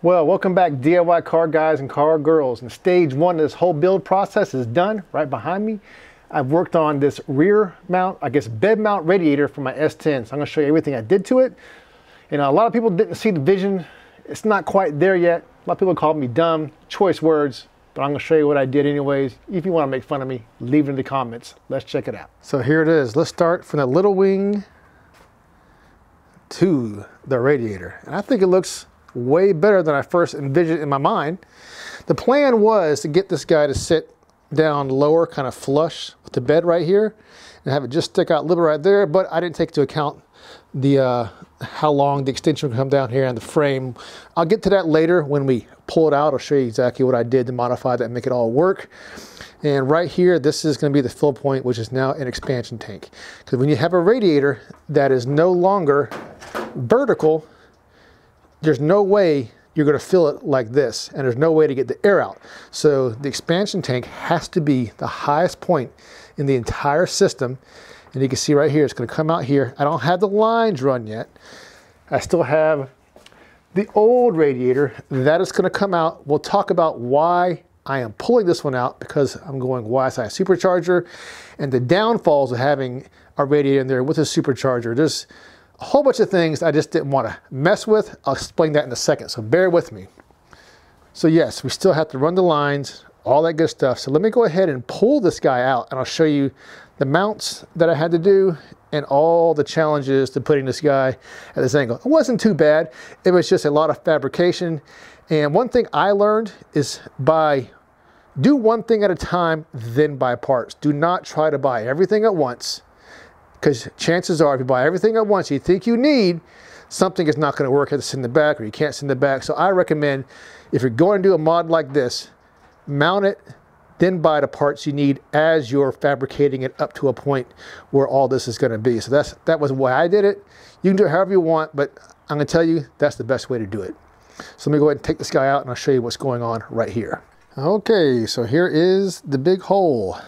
Well, welcome back DIY car guys and car girls. And stage one of this whole build process is done right behind me. I've worked on this rear mount, I guess bed mount radiator for my S10. So I'm gonna show you everything I did to it. You know, a lot of people didn't see the vision. It's not quite there yet. A lot of people called me dumb, choice words, but I'm gonna show you what I did anyways. If you wanna make fun of me, leave it in the comments. Let's check it out. So here it is. Let's start from the little wing to the radiator. And I think it looks way better than I first envisioned in my mind. The plan was to get this guy to sit down lower, kind of flush with the bed right here, and have it just stick out a little bit right there, but I didn't take into account the how long the extension would come down here and the frame. I'll get to that later when we pull it out. I'll show you exactly what I did to modify that and make it all work. And right here, this is going to be the fill point, which is now an expansion tank. Because when you have a radiator that is no longer vertical, there's no way you're going to fill it like this, and there's no way to get the air out. So the expansion tank has to be the highest point in the entire system. And you can see right here, it's going to come out here. I don't have the lines run yet. I still have the old radiator that is going to come out. We'll talk about why I am pulling this one out, because I'm going YSI supercharger and the downfalls of having a radiator in there with a supercharger. There's a whole bunch of things I just didn't want to mess with. I'll explain that in a second, so bear with me. So yes, we still have to run the lines, all that good stuff. So let me go ahead and pull this guy out, and I'll show you the mounts that I had to do and all the challenges to putting this guy at this angle. It wasn't too bad. It was just a lot of fabrication. And one thing I learned is do one thing at a time, then buy parts. Do not try to buy everything at once, because chances are if you buy everything at once you think you need, something is not going to work if it's in the back or you can't send it back. So I recommend, if you're going to do a mod like this, mount it, then buy the parts you need as you're fabricating it up to a point where all this is going to be. So that was why I did it. You can do it however you want, but I'm going to tell you that's the best way to do it. So let me go ahead and take this guy out and I'll show you what's going on right here. Okay, so here is the big hole.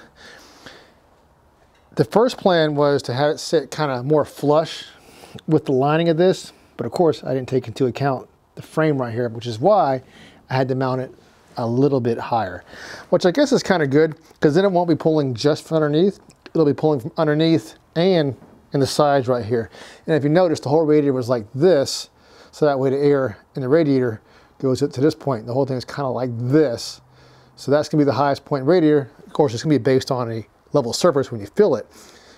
The first plan was to have it sit kind of more flush with the lining of this, but of course I didn't take into account the frame right here, which is why I had to mount it a little bit higher, which I guess is kind of good, because then it won't be pulling just from underneath. It'll be pulling from underneath and in the sides right here. And if you notice, the whole radiator was like this, so that way the air in the radiator goes up to this point. The whole thing is kind of like this. So that's gonna be the highest point radiator. Of course, it's gonna be based on a level surface when you fill it.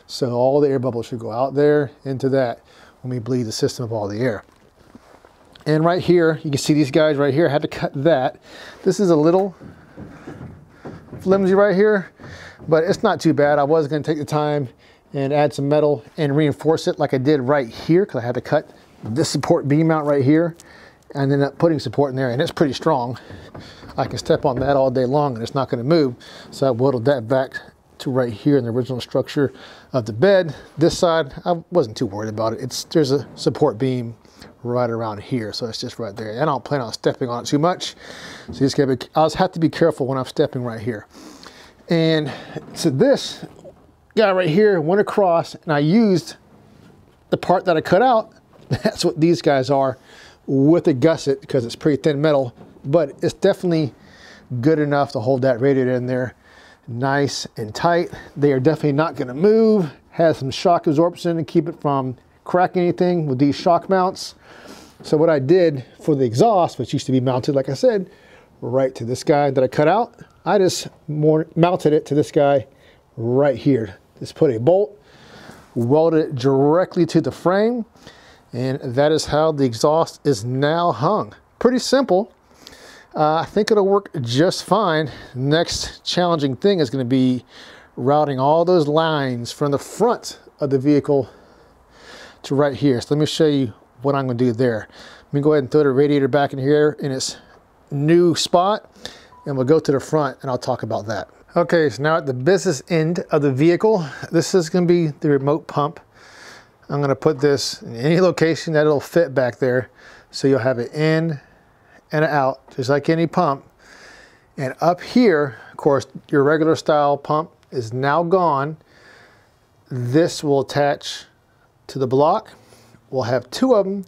So all the air bubbles should go out there into that when we bleed the system of all the air. And right here, you can see these guys right here. I had to cut that. This is a little flimsy right here, but it's not too bad. I was going to take the time and add some metal and reinforce it like I did right here, because I had to cut this support beam mount right here and then putting support in there, and it's pretty strong. I can step on that all day long and it's not going to move. So I whittled that back to right here in the original structure of the bed. This side, I wasn't too worried about it. There's a support beam right around here, so it's just right there. I don't plan on stepping on it too much, so you just I'll have to be careful when I'm stepping right here. And so this guy right here went across, and I used the part that I cut out. That's what these guys are, with a gusset, because it's pretty thin metal, but it's definitely good enough to hold that radiator in there nice and tight. They are definitely not going to move. Has some shock absorption to keep it from cracking anything with these shock mounts. So what I did for the exhaust, which used to be mounted, like I said, right to this guy that I cut out, I just mounted it to this guy right here. Just put a bolt, welded it directly to the frame, and that is how the exhaust is now hung. Pretty simple. I think it'll work just fine. Next challenging thing is going to be routing all those lines from the front of the vehicle to right here. So let me show you what I'm going to do there. Let me go ahead and throw the radiator back in here in its new spot, and we'll go to the front and I'll talk about that. Okay, so now at the business end of the vehicle, this is going to be the remote pump. I'm going to put this in any location that it'll fit back there, so you'll have it in and out, just like any pump. And up here, of course, your regular style pump is now gone. This will attach to the block. We'll have two of them.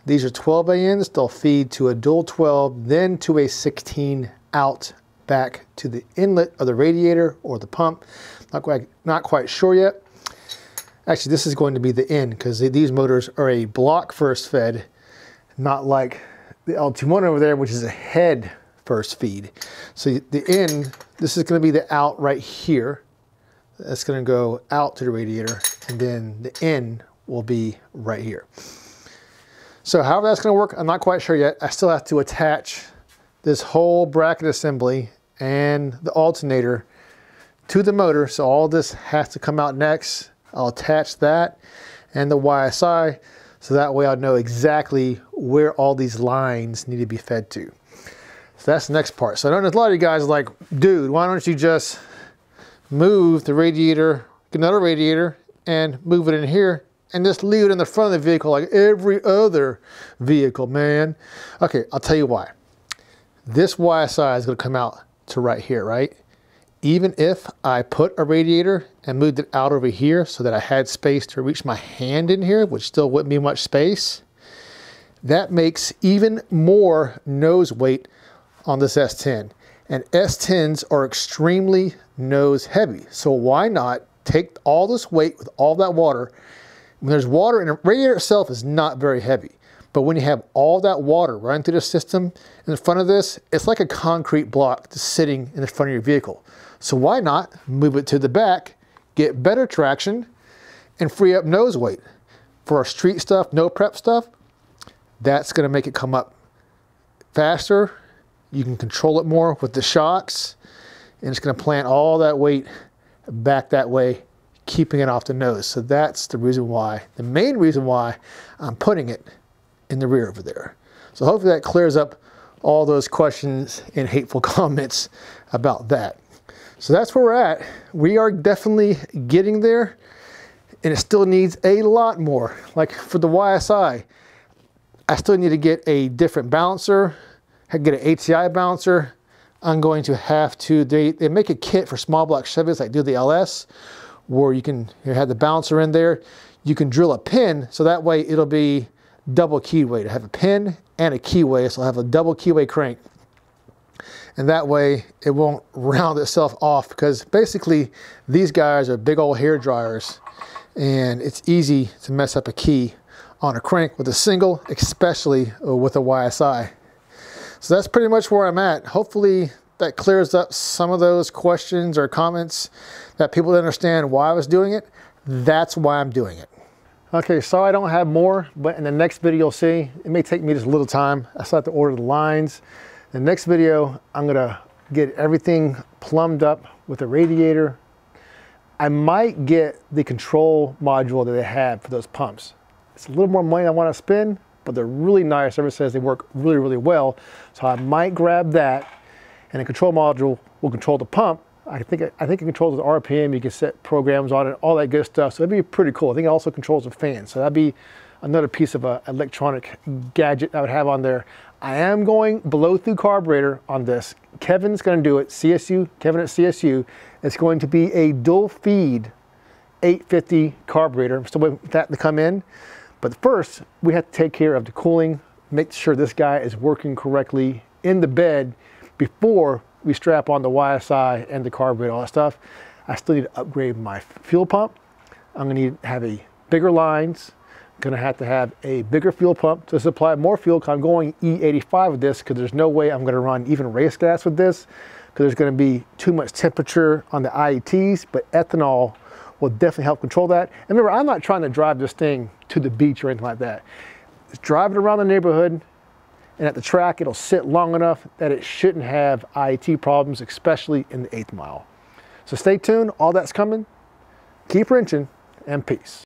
These are 12 ins. They'll feed to a dual 12, then to a 16 out back to the inlet of the radiator or the pump. Not quite sure yet. Actually, this is going to be the in because these motors are a block first fed, not like the L21 over there, which is a head first feed. So the in, this is going to be the out right here. That's going to go out to the radiator, and then the in will be right here. So however that's going to work, I'm not quite sure yet. I still have to attach this whole bracket assembly and the alternator to the motor. So all this has to come out next. I'll attach that and the YSI, so that way I'll know exactly where all these lines need to be fed to. So that's the next part. So I know there's a lot of you guys are like, dude, why don't you just move the radiator, get another radiator and move it in here and just leave it in the front of the vehicle like every other vehicle, man. Okay, I'll tell you why. This YSI is going to come out to right here, right? Even if I put a radiator and moved it out over here so that I had space to reach my hand in here, which still wouldn't be much space, that makes even more nose weight on this S10. And S10s are extremely nose heavy. So why not take all this weight with all that water? When there's water, and the radiator itself is not very heavy, but when you have all that water running through the system in the front of this, it's like a concrete block just sitting in the front of your vehicle. So why not move it to the back, get better traction, and free up nose weight? For our street stuff, no prep stuff, that's going to make it come up faster. You can control it more with the shocks, and it's going to plant all that weight back that way, keeping it off the nose. So that's the reason why, the main reason why I'm putting it in the rear over there. So hopefully that clears up all those questions and hateful comments about that. So that's where we're at. We are definitely getting there, and it still needs a lot more. Like for the YSI, I still need to get a different balancer, get an ATI balancer. I'm going to have to, they make a kit for small block Chevys like do the LS, where you can have the balancer in there. You can drill a pin, so that way it'll be double keyway. To have a pin and a keyway, so I'll have a double keyway crank. And that way it won't round itself off, because basically these guys are big old hair dryers, and it's easy to mess up a key on a crank with a single, especially with a YSI. So that's pretty much where I'm at. Hopefully that clears up some of those questions or comments that people don't understand why I was doing it. That's why I'm doing it. Okay, so I don't have more, but in the next video you'll see, it may take me just a little time. I still have to order the lines. In the next video, I'm gonna get everything plumbed up with the radiator. I might get the control module that they have for those pumps. It's a little more money I want to spend, but they're really nice. Everyone says they work really, really well. So I might grab that, and the control module will control the pump. I think it controls the RPM. You can set programs on it, all that good stuff. So that'd be pretty cool. I think it also controls the fan. So that'd be another piece of a electronic gadget I would have on there. I am going blow through carburetor on this. Kevin's going to do it. CSU, Kevin at CSU. It's going to be a dual feed 850 carburetor. I'm still waiting for that to come in. But first, we have to take care of the cooling, make sure this guy is working correctly in the bed before we strap on the YSI and the carburetor, all that stuff. I still need to upgrade my fuel pump. I'm going to need to have a bigger lines. I'm going to have a bigger fuel pump to supply more fuel, because I'm going E85 with this, because there's no way I'm going to run even race gas with this, because there's going to be too much temperature on the IETs, but ethanol will definitely help control that. And remember, I'm not trying to drive this thing to the beach or anything like that. Just drive it around the neighborhood, and at the track, it'll sit long enough that it shouldn't have IET problems, especially in the 8th mile. So stay tuned, all that's coming. Keep wrenching, and peace.